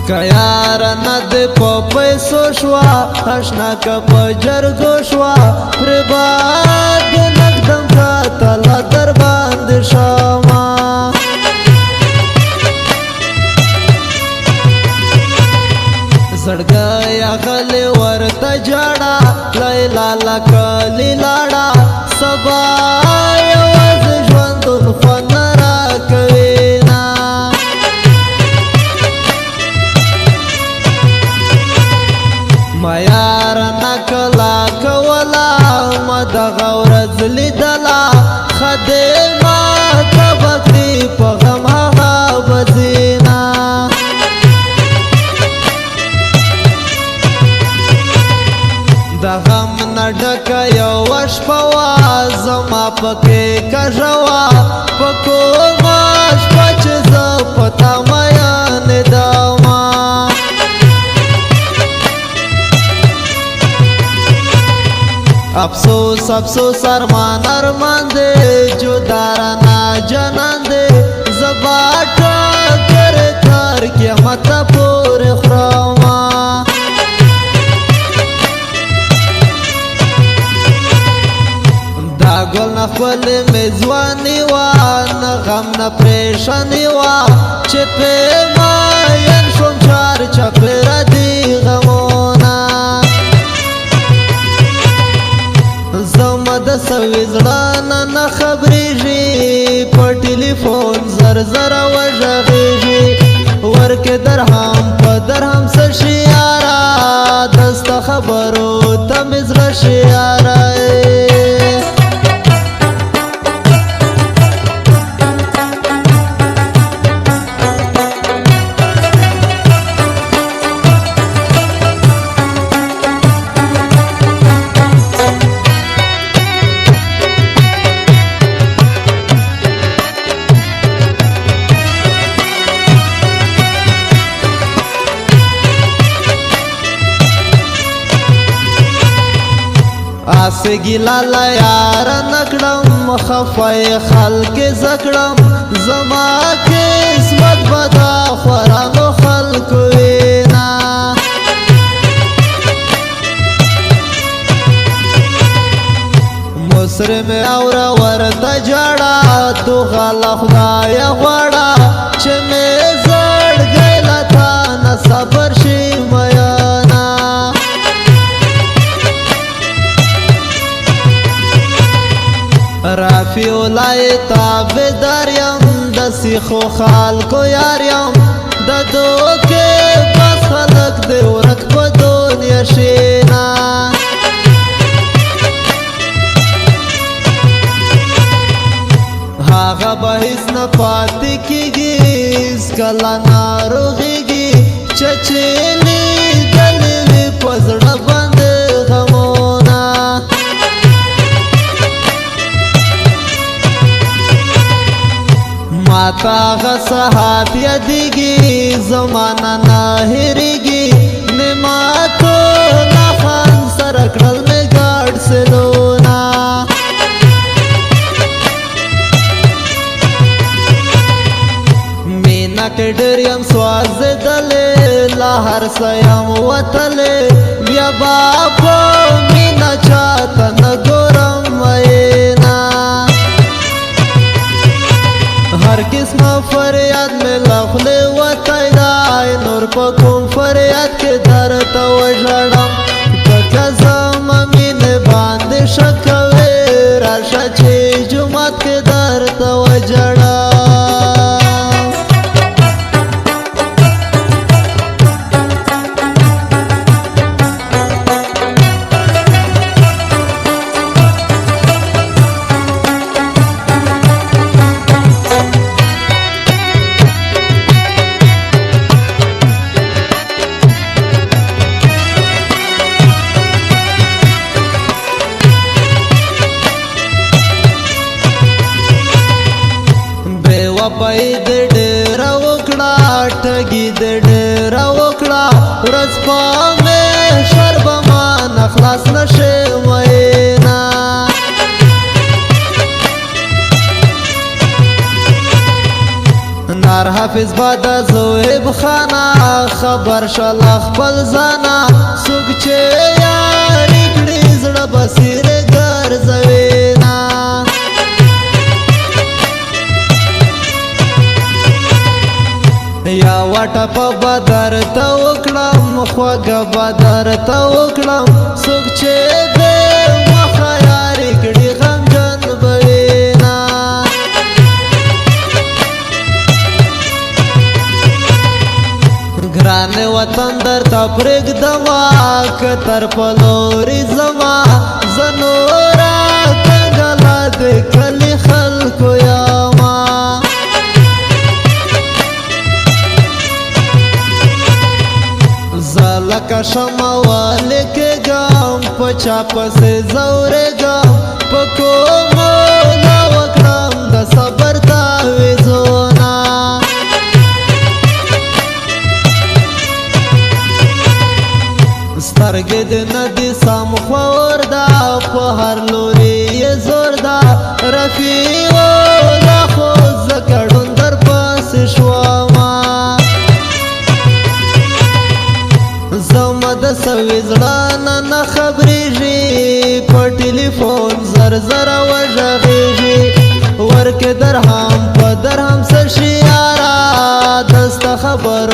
کیار ند په پیسو شوا اشنا که په جرګو شوا پر باد نقدم کا تلا در باندې شما زړګي غلې ورته جاړه لیلا لکلی لاړه سبا یواز ژوندون خوند راکوي یار نکلا کولا مدغه ورځ لیدلا خدمه تبکری په غم هغه بزینا د غم نه ډکه یوه شپه وه زما پکې کږه وه په کومه شپه چې زه په تا میینېدمه افسوس افسوس ارمان ارمان دے جدارنا جنان دے زباٹا کرے تار قیامت پور خراما دا گل نخبل میزوانی وان غم نپریشانی وان چه پیماین شم چار چپر دی غمونا زما د سوي زړه نه خبرېږي په ټلیفون زر زر وژغېږي ورکې درهم په درهم څه شي یاره دسته خبرو ته مې زړه شي یاره آس ګیلا لا یار نکړم خفای خلک زکړم زما قسمت بدا خورانو خلق وینا مسرم اور ورته جاړه تو غلا خدای غواړه چې مې زړګی لتا نه صبر شي میانا رافی اولای تابداریم د سیخو خالکو یاریم د دوکې بس خلق دی ورک په دنیا شینا هغه به هیڅ نه پاتې کېږي هېڅکله ناروغېږي چې لیدلې وي په زړه باندې غمونه ماتا غصحات یادیگی زمانہ نہ ہریگی نماتو نخان سرکڑل میں گاڑ سے لونا مینا کے ڈریم سواز دلے لاہر سیم وطلے بیا باپو مینا چاہتا نگورم وینا ہر قسم فریاد میں لخلے وطای دائی نور پا کم فریاد کے درتا وجڑم پکا زمین باند شکوے راشا چی جمعات کے درتا وجڑم پای د ډېر وکړه ټګي د ډېر وکړه ورځ په مې شرب ما نخلاص نشي وینا یار حافظ بادا زویب خانا خبر شلا خپل زانا سوک چه یاری کړي زړه بصیر ګرځوینا یا واټه په بدر ته وکړم خواږه بدر ته وکړم سوک چې بې مخه یاري کړي غمجن به وینا ګران وطن درته پرېږدمه که تر پلوري زما زه نوره کنګله د کلي خلکو یمه لکه شمع ولګېږم په چا پسې ځورېږم په کومه لا وکړم د صبر تعویذونه سترګې د ندي سم خور ده په هر لوري یې زور ده رفیعو دا خو زه ګډون در پسې شومه زما د سوي زړه نه خبرېږي په ټلیفون زر زر وږغېږي ورکې درهم په درهم څه شي یاره دسته خبر